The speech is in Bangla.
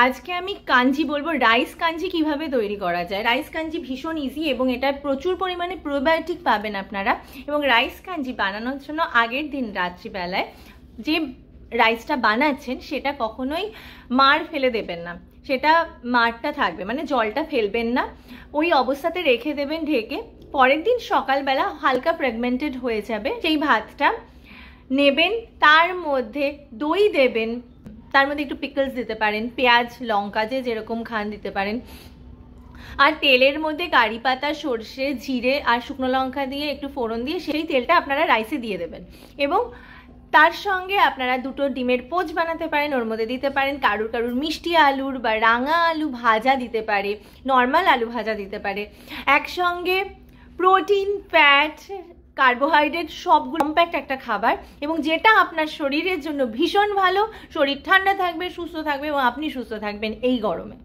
আজকে আমি কাঞ্জি বলবো, রাইস কাঞ্জি কিভাবে তৈরি করা যায়। রাইস কাঞ্জি ভীষণ ইজি এবং এটা প্রচুর পরিমাণে প্রোবায়োটিক পাবেন আপনারা। এবং রাইস কাঞ্জি বানানোর জন্য আগের দিন রাত্রিবেলায় যে রাইসটা বানাচ্ছেন সেটা কখনোই মাড় ফেলে দেবেন না, সেটা মাড়টা থাকবে, মানে জলটা ফেলবেন না, ওই অবস্থাতে রেখে দেবেন ঢেকে। পরের দিন সকালবেলা হালকা ফ্র্যাগমেন্টেড হয়ে যাবে সেই ভাতটা নেবেন, তার মধ্যে দই দেবেন, তার মধ্যে একটু পিকলস দিতে পারেন, পেঁয়াজ লঙ্কা যে যেরকম খান দিতে পারেন, আর তেলের মধ্যে কারি পাতা, সর্ষে, জিরে আর শুকনো লঙ্কা দিয়ে একটু ফোড়ন দিয়ে সেই তেলটা আপনারা রাইসে দিয়ে দেবেন। এবং তার সঙ্গে আপনারা দুটো ডিমের পোচ বানাতে পারেন, ওর মধ্যে দিতে পারেন কারুর কারুর মিষ্টি আলুর বা রাঙা আলু ভাজা দিতে পারে, নর্মাল আলু ভাজা দিতে পারে। একসঙ্গে প্রোটিন, ফ্যাট, কার্বোহাইড্রেট সবগুলো কম্প্যাক্ট একটা খাবার, এবং যেটা আপনার শরীরের জন্য ভীষণ ভালো। শরীর ঠান্ডা থাকবে, সুস্থ থাকবে এবং আপনি সুস্থ থাকবেন এই গরমে।